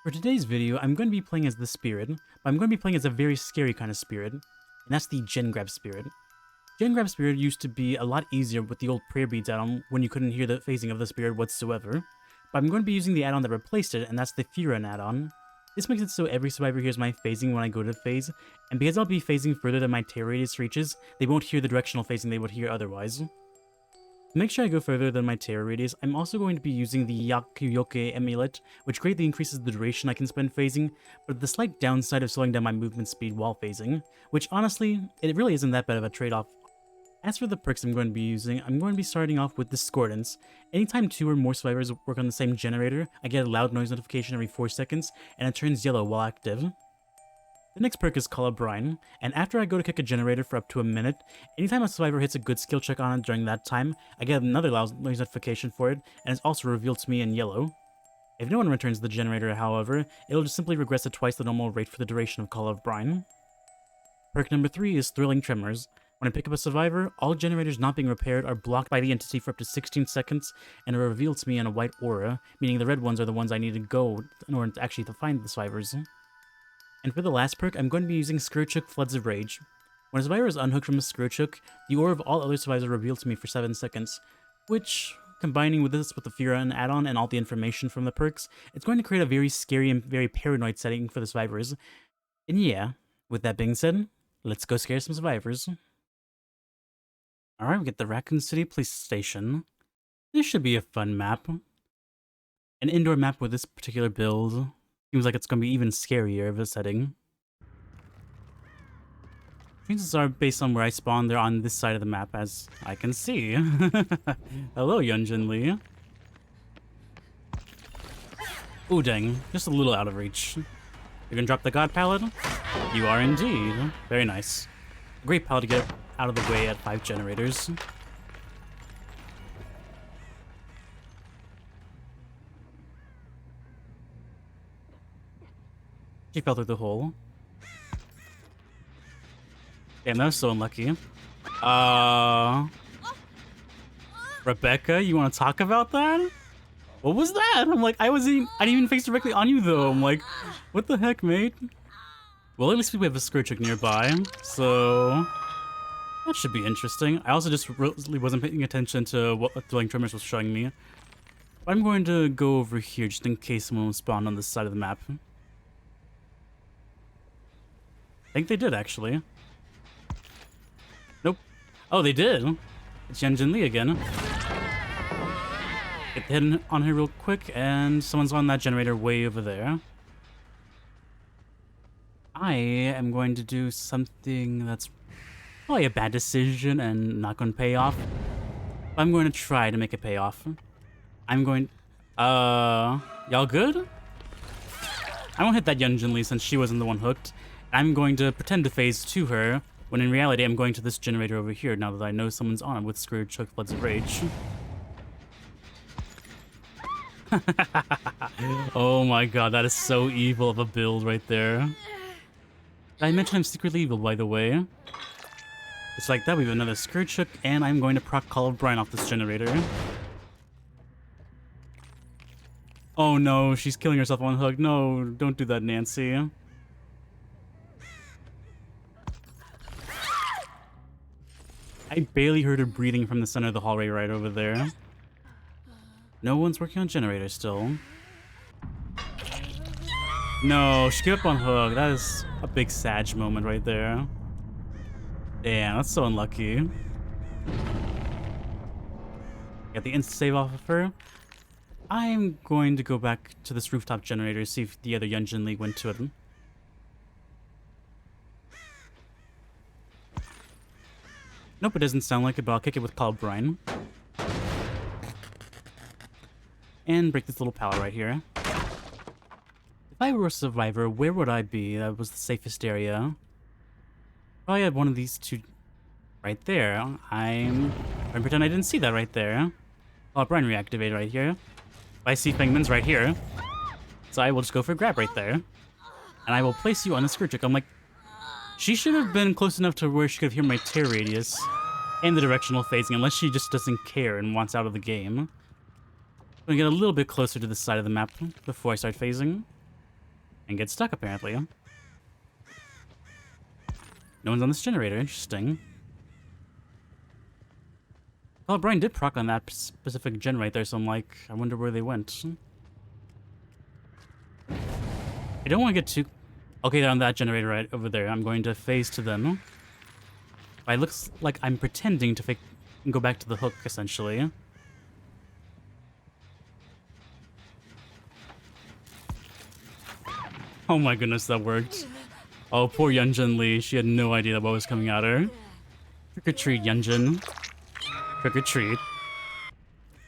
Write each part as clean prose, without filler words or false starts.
For today's video, I'm going to be playing as the spirit, but I'm going to be playing as a very scary kind of spirit, and that's the Gen Grab spirit. Gen Grab spirit used to be a lot easier with the old prayer beads add-on when you couldn't hear the phasing of the spirit whatsoever, but I'm going to be using the add-on that replaced it, and that's the Furon add-on. This makes it so every survivor hears my phasing when I go to phase, and because I'll be phasing further than my terror radius reaches, they won't hear the directional phasing they would hear otherwise. To make sure I go further than my terror radius, I'm also going to be using the Yakuyoke amulet, which greatly increases the duration I can spend phasing, but the slight downside of slowing down my movement speed while phasing, which honestly, it really isn't that bad of a trade-off. As for the perks I'm going to be using, I'm going to be starting off with Discordance. Anytime 2 or more survivors work on the same generator, I get a loud noise notification every 4 seconds, and it turns yellow while active. The next perk is Call of Brine, and after I go to kick a generator for up to a minute, anytime a survivor hits a good skill check on it during that time, I get another loud noise notification for it, and it's also revealed to me in yellow. If no one returns the generator, however, it'll just simply regress at twice the normal rate for the duration of Call of Brine. Perk number 3 is Thrilling Tremors. When I pick up a survivor, all generators not being repaired are blocked by the entity for up to 16 seconds, and are revealed to me in a white aura, meaning the red ones are the ones I need to go in order to actually find the survivors. And for the last perk, I'm going to be using Scourgehook Floods of Rage. When a survivor is unhooked from a Scourgehook, the aura of all other survivors are revealed to me for 7 seconds, which, combining with this with the Furon add-on and all the information from the perks, it's going to create a very scary and very paranoid setting for the survivors. And yeah, with that being said, let's go scare some survivors. Alright, we get the Raccoon City Police Station. This should be a fun map. An indoor map with this particular build. Seems like it's going to be even scarier of a setting. Chances are based on where I spawn, they're on this side of the map, as I can see. Hello, Yunjin Lee. Ooh, dang. Just a little out of reach. You're gonna drop the God Pallet? You are indeed. Very nice. Great pallet to get out of the way at 5 generators. She fell through the hole. Damn, that was so unlucky. Rebecca, you want to talk about that? What was that? I'm like, I didn't even face directly on you though. I'm like, what the heck, mate? Well, at least we have a Scourgehook nearby, so that should be interesting. I also just really wasn't paying attention to what Thrilling Tremors was showing me. I'm going to go over here just in case someone will spawn on this side of the map. I think they did, actually. Nope. Oh, they did. It's Yunjin Lee again. Get the hit on her real quick, and someone's on that generator way over there. I am going to do something that's probably a bad decision and not going to pay off. But I'm going to try to make it pay off. I'm going... y'all good? I won't hit that Yunjin Lee since she wasn't the one hooked. I'm going to pretend to phase to her, when in reality I'm going to this generator over here now that I know someone's on it with Scourgehook Floods of Rage. Oh my god, that is so evil of a build right there. Did I mention I'm secretly evil, by the way? It's like that, we have another Scourgehook, and I'm going to proc Call of Brine off this generator. Oh no, she's killing herself on hook. No, don't do that, Nancy. I barely heard her breathing from the center of the hallway right over there. No one's working on generators still. No, she gave up on hook. That is a big Sag moment right there. Damn, that's so unlucky. Get the insta save off of her. I'm going to go back to this rooftop generator to see if the other Yunjin Lee went to it. Nope, it doesn't sound like it, but I'll kick it with Call of Brine. And break this little pallet right here. If I were a survivor, where would I be? That was the safest area. Probably had one of these two right there. I'm gonna pretend I didn't see that right there. Call of Brine reactivated right here. I see Fengman's right here. So I will just go for a grab right there. And I will place you on the Scourgehook. I'm like, she should have been close enough to where she could hear my tear radius and the directional phasing, unless she just doesn't care and wants out of the game. I'm gonna get a little bit closer to the side of the map before I start phasing. And get stuck, apparently. No one's on this generator. Interesting. Well, Brian did proc on that specific gen right there, so I'm like, I wonder where they went. I don't want to get too... Okay, they're on that generator right over there. I'm going to phase to them. But it looks like I'm pretending to fake and go back to the hook, essentially. Oh my goodness, that worked. Oh, poor Yunjin Lee. She had no idea what was coming at her. Trick or treat, Yunjin. Trick or treat.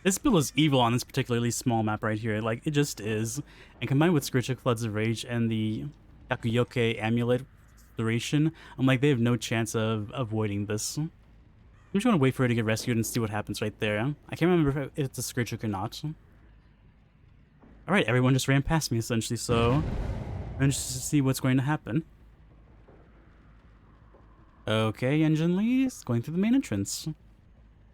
This build is evil on this particularly small map right here. Like, it just is. And combined with Scourge Floods of Rage and the Yakuyoke Amulet duration, I'm like, they have no chance of avoiding this. I'm just going to wait for her to get rescued and see what happens right there. I can't remember if it's a Scourge or not. Alright, everyone just ran past me, essentially, so... I'm just to see what's going to happen. Okay, Yunjin Lee is going through the main entrance.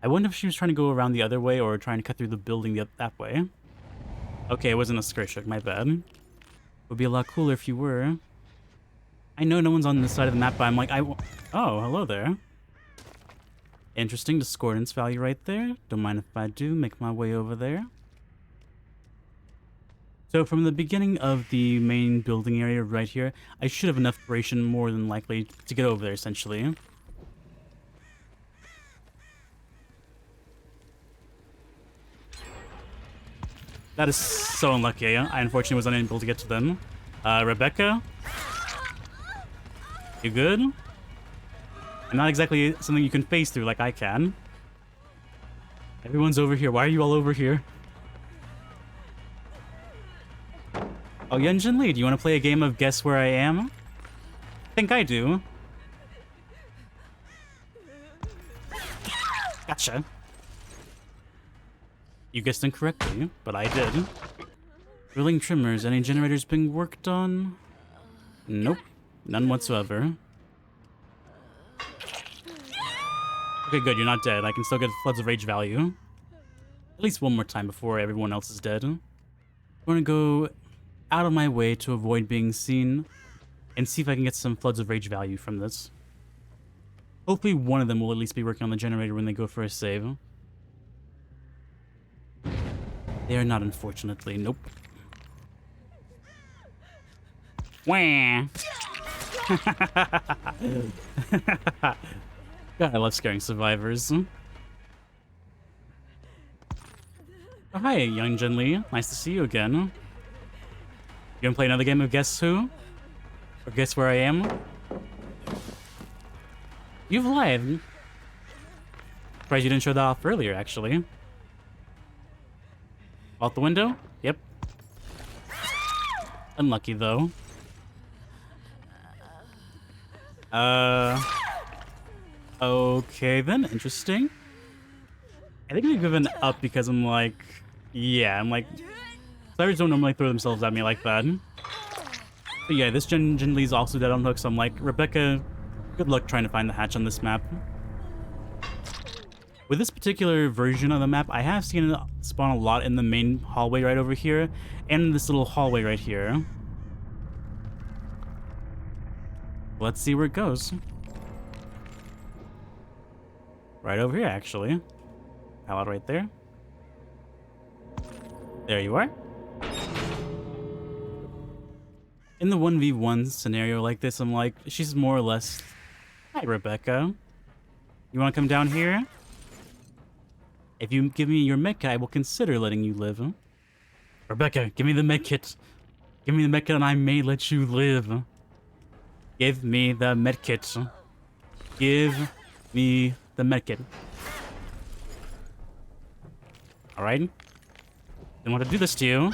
I wonder if she was trying to go around the other way or trying to cut through the building that way. Okay, it wasn't a Scourge, my bad. It would be a lot cooler if you were. I know no one's on this side of the map, but I'm like, oh, hello there. Interesting discordance value right there. Don't mind if I do make my way over there. So from the beginning of the main building area right here, I should have enough duration more than likely to get over there, essentially. That is so unlucky. I unfortunately was unable to get to them. Rebecca? You good? And not exactly something you can phase through like I can. Everyone's over here. Why are you all over here? Oh, Yunjin Lee, do you want to play a game of Guess Where I Am? I think I do. Gotcha. You guessed incorrectly, but I did. Drilling trimmers. Any generators being worked on? Nope. None whatsoever. Okay, good. You're not dead. I can still get Floods of Rage value. At least one more time before everyone else is dead. I'm going to go out of my way to avoid being seen and see if I can get some Floods of Rage value from this. Hopefully one of them will at least be working on the generator when they go for a save. They are not, unfortunately. Nope. Wah! God, I love scaring survivors. Oh, hi, Yunjin Lee. Nice to see you again. You gonna play another game of Guess Who? Or Guess Where I Am? You've lied. Surprised you didn't show that off earlier, actually. Out the window? Yep. Unlucky, though. Okay then, interesting. I think I've given up because I'm like... Yeah, I'm like... Survivors don't normally throw themselves at me like that. But yeah, this Yunjin Lee's also dead on hook, so I'm like, Rebecca, good luck trying to find the hatch on this map. With this particular version of the map, I have seen it spawn a lot in the main hallway right over here, and this little hallway right here. Let's see where it goes. Right over here, actually. Pallet right there. There you are. In the 1v1 scenario like this, I'm like, she's more or less... Hi, Rebecca. You want to come down here? If you give me your medkit, I will consider letting you live. Rebecca, give me the medkit. Give me the medkit and I may let you live. Give me the medkit. Give me the medkit. Alright. Didn't want to do this to you.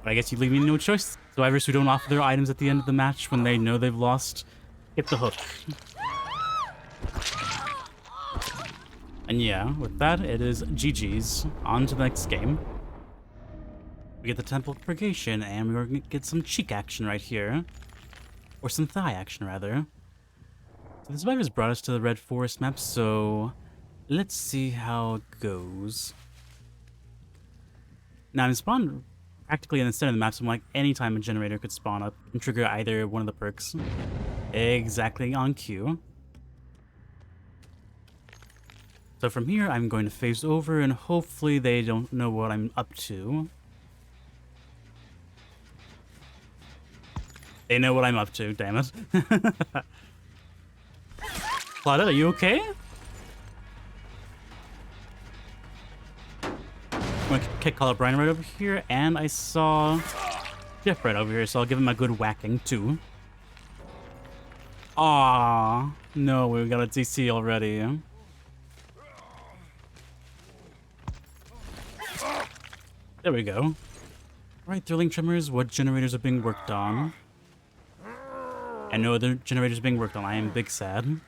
But I guess you leave me no choice. Survivors who don't offer their items at the end of the match when they know they've lost, get the hook. And yeah, with that, it is GG's. On to the next game. We get the Temple of Purgation, and we're going to get some cheek action right here. Or some thigh action, rather. So the survivors brought us to the Red Forest map, so let's see how it goes. Now, I'm spawned practically in the center of the map, so like anytime a generator could spawn up and trigger either one of the perks. Exactly on cue. So from here, I'm going to phase over, and hopefully they don't know what I'm up to. They know what I'm up to, damn it. Claudette, are you okay? I'm gonna kick Call Up Brian right over here, and I saw Jeff right over here, so I'll give him a good whacking too. Aww, no, we got a DC already. There we go. Right, Thrilling Tremors, what generators are being worked on? And no other generators being worked on. I am big sad.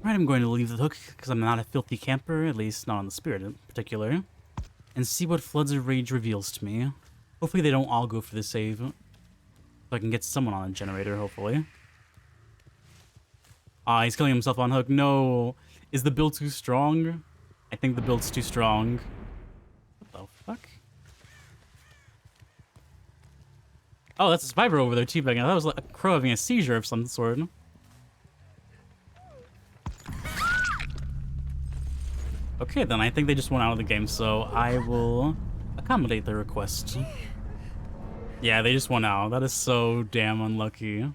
Right, I'm going to leave the hook because I'm not a filthy camper, at least not on the Spirit in particular, and see what Floods of Rage reveals to me. Hopefully they don't all go for the save, so I can get someone on a generator, hopefully. Ah, he's killing himself on hook. No! Is the build too strong? I think the build's too strong. What the fuck? Oh, that's a survivor over there teabagging. I thought it was like a crow having a seizure of some sort. Okay, then I think they just went out of the game, so I will accommodate their request. Yeah, they just went out. That is so damn unlucky. I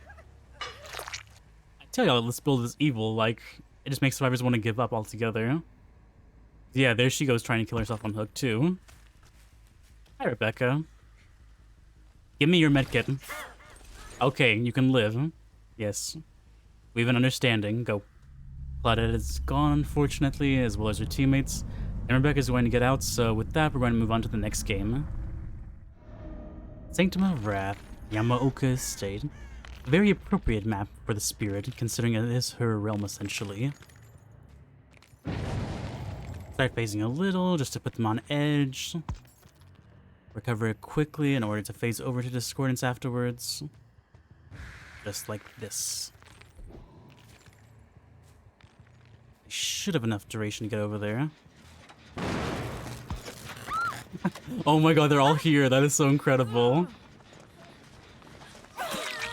tell y'all, this build is evil. Like, it just makes survivors want to give up altogether. Yeah, there she goes trying to kill herself on hook, too. Hi, Rebecca. Give me your medkit. Okay, you can live. Yes. We have an understanding. Go. Claudette is gone, unfortunately, as well as her teammates. And Rebecca's going to get out, so with that, we're going to move on to the next game. Sanctum of Wrath, Yamaoka Estate. A very appropriate map for the Spirit, considering it is her realm, essentially. Start phasing a little, just to put them on edge. Recover it quickly in order to phase over to Discordance afterwards. Just like this. Should have enough duration to get over there. Oh my god, they're all here. That is so incredible.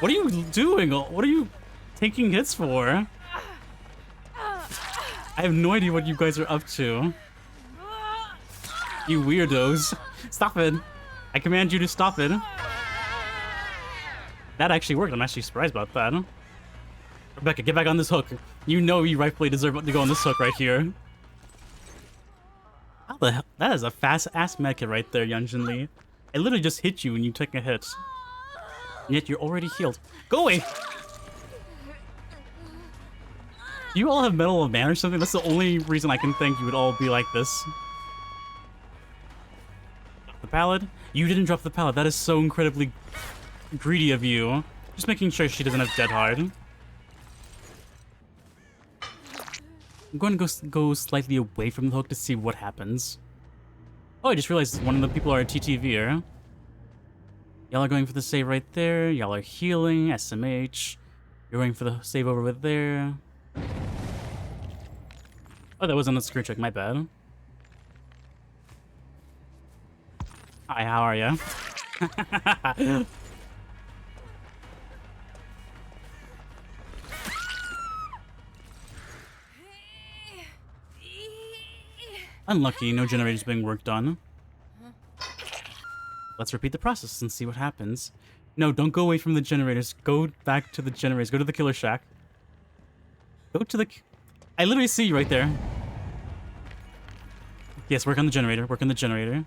What are you doing? What are you taking hits for? I have no idea what you guys are up to. You weirdos. Stop it. I command you to stop it. That actually worked. I'm actually surprised about that. Rebecca, get back on this hook. You know you rightfully deserve to go on this hook right here. How the hell? That is a fast-ass medkit right there, Yunjin Lee. I literally just hit you when you took a hit. And yet you're already healed. Go away! Do you all have Medal of Man or something? That's the only reason I can think you would all be like this. The pallet? You didn't drop the pallet. That is so incredibly greedy of you. Just making sure she doesn't have Dead Hard. I'm going to go slightly away from the hook to see what happens. Oh, I just realized one of the people are a TTVer. Y'all are going for the save right there. Y'all are healing, SMH. You're going for the save over with there. Oh, that wasn't a screw check, my bad. Hi, how are ya? Unlucky, no generators being worked on. Let's repeat the process and see what happens. No, don't go away from the generators. Go back to the generators. Go to the killer shack. Go to the... I literally see you right there. Yes, work on the generator. Work on the generator.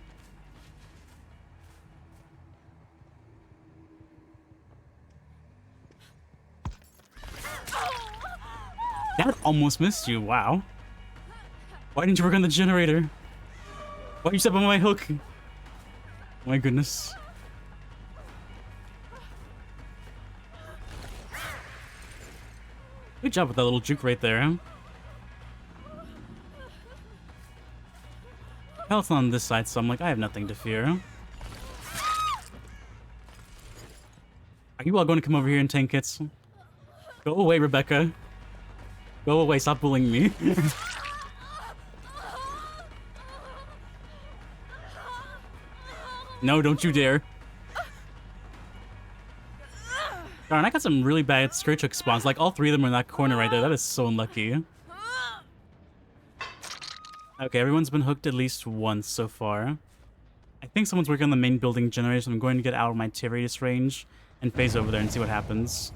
That almost missed you. Wow. Why didn't you work on the generator? Why you step on my hook? My goodness. Good job with that little juke right there. Health on this side, so I'm like, I have nothing to fear. Are you all going to come over here and tank hits? Go away, Rebecca. Go away, stop bullying me. No, don't you dare. Darn, I got some really bad Scourge Hook spawns. Like, all three of them are in that corner right there. That is so unlucky. Okay, everyone's been hooked at least once so far. I think someone's working on the main building generator, so I'm going to get out of my radius range and phase over there and see what happens.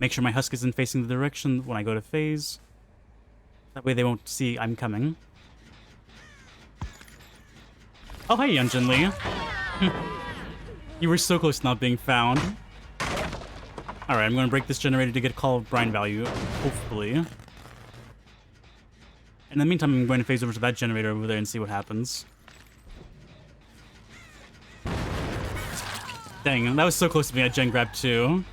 Make sure my husk isn't facing the direction when I go to phase. That way they won't see I'm coming. Oh, hey, Yunjin Lee. You were so close to not being found. Alright, I'm going to break this generator to get Call of Brine value, hopefully. In the meantime, I'm going to phase over to that generator over there and see what happens. Dang, that was so close to being a gen grab too.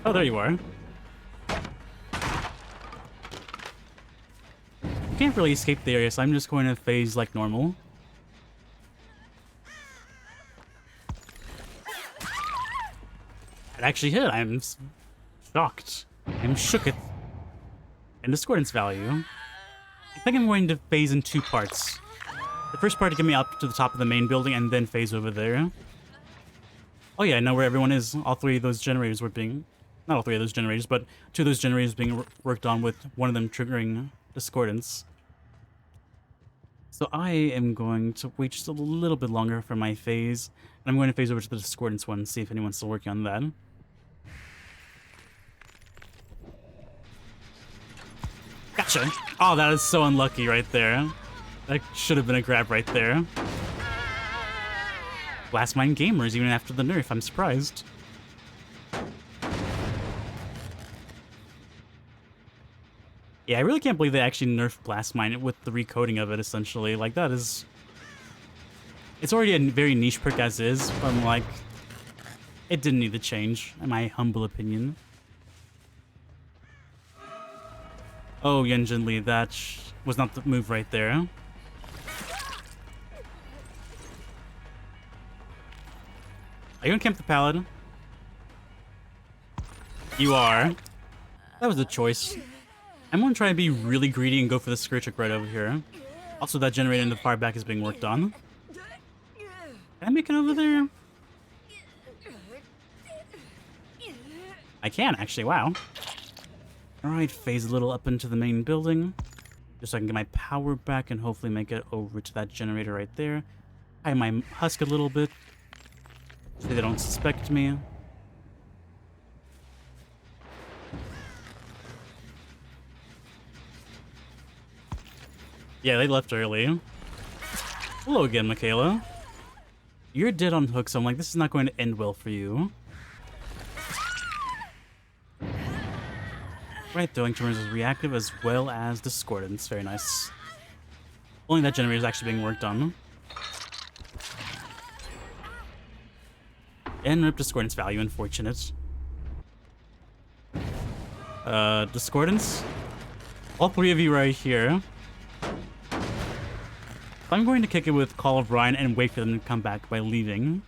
Oh, there you are. You can't really escape the area, so I'm just going to phase like normal. It actually hit. I'm shocked. I'm shooketh. And discordance value. I think I'm going to phase in two parts. The first part to get me up to the top of the main building and then phase over there. Oh yeah, I know where everyone is. All three of those generators were being... Not all three of those generators, but two of those generators being worked on with one of them triggering discordance. So I am going to wait just a little bit longer for my phase. And I'm going to phase over to the discordance one and see if anyone's still working on that. Gotcha! Oh, that is so unlucky right there. That should have been a grab right there. Blastmine gamers even after the nerf, I'm surprised. Yeah, I really can't believe they actually nerfed Blastmine with the recoding of it, essentially. Like, that is... It's already a very niche perk as is, but I'm like... It didn't need to change, in my humble opinion. Oh, Yunjin Lee, that was not the move right there. Are you gonna camp the Paladin? You are. That was a choice. I'm gonna try and be really greedy and go for the Scourge Hook right over here. Also, that generator in the far back is being worked on. Can I make it over there? I can, actually. Wow. Alright, phase a little up into the main building. Just so I can get my power back and hopefully make it over to that generator right there. Hide my husk a little bit, so they don't suspect me. Yeah, they left early. Hello again, Michaela. You're dead on hook, so I'm like, this is not going to end well for you. Right, throwing tremors is reactive as well as discordance. Very nice. Only that generator is actually being worked on. And rip discordance value, unfortunate. Discordance? All three of you right here. I'm going to kick it with Call of Brine and wait for them to come back by leaving.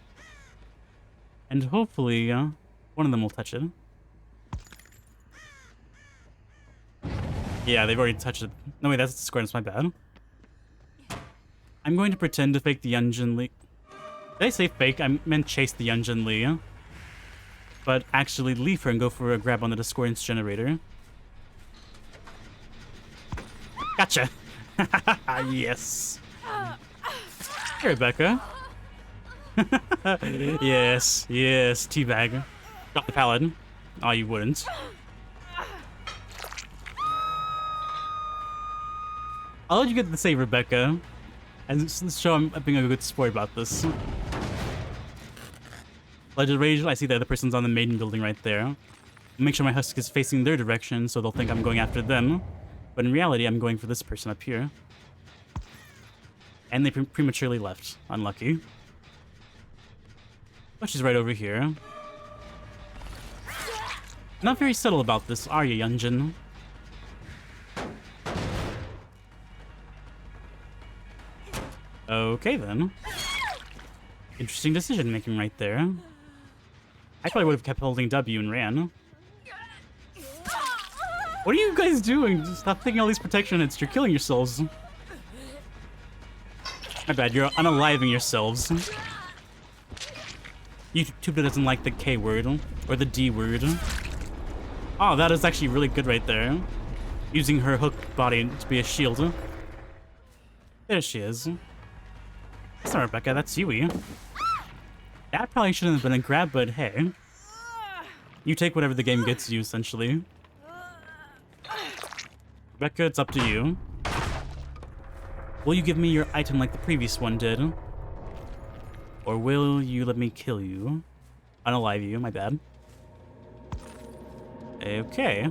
And hopefully, one of them will touch it. Yeah, they've already touched it. No, wait, that's discordance, my bad. I'm going to pretend to fake the Yunjin Lee. Did I say fake? I meant chase the Yunjin Lee. But actually leave her and go for a grab on the discordance generator. Gotcha! Yes! Hey, Rebecca. Yes, yes, teabag. Drop the Paladin. Oh, you wouldn't. I'll let you get to say Rebecca, and show I'm being a good sport about this. Legend Rage, I see the other person's on the maiden building right there. Make sure my husk is facing their direction so they'll think I'm going after them. But in reality, I'm going for this person up here. And they prematurely left. Unlucky. But she's right over here. Not very subtle about this, are you, Yunjin? Okay, then. Interesting decision making right there. I probably would have kept holding W and ran. What are you guys doing? Stop taking all these protection hits. You're killing yourselves. My bad, you're unaliving yourselves. YouTube doesn't like the K word or the D word. Oh, that is actually really good right there. Using her hooked body to be a shield. There she is. That's not Rebecca, that's Yui. That probably shouldn't have been a grab, but hey. You take whatever the game gets you, essentially. Rebecca, it's up to you. Will you give me your item like the previous one did? Or will you let me kill you? Unalive you, my bad. Okay.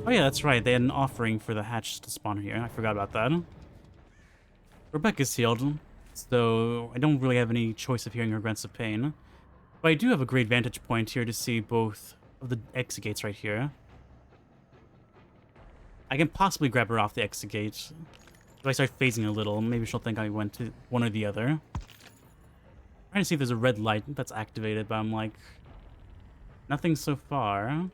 Oh yeah, that's right. They had an offering for the hatch to spawn here. I forgot about that. Rebecca's healed, so I don't really have any choice of hearing her grunts of pain. But I do have a great vantage point here to see both of the exit gates right here. I can possibly grab her off the exit gate. If I start phasing a little, maybe she'll think I went to one or the other. I'm trying to see if there's a red light that's activated, but I'm like, nothing so far.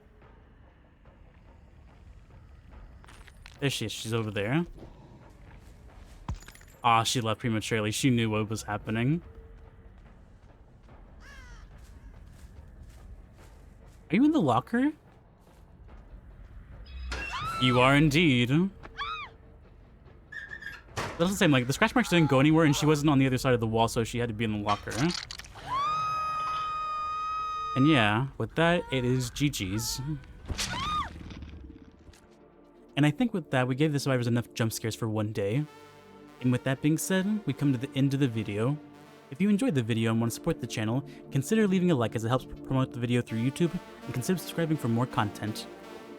There she is, she's over there. Aw, she left prematurely. She knew what was happening. Are you in the locker? You are indeed. That's the same, like, the scratch marks didn't go anywhere, and she wasn't on the other side of the wall, so she had to be in the locker. And yeah, with that, it is GG's. And I think with that, we gave the survivors enough jump scares for one day. And with that being said, we come to the end of the video. If you enjoyed the video and want to support the channel, consider leaving a like as it helps promote the video through YouTube, and consider subscribing for more content.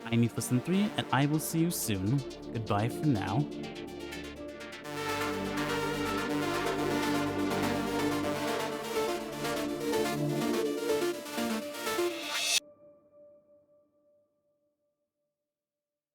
I'm Ethan3, and I will see you soon. Goodbye for now.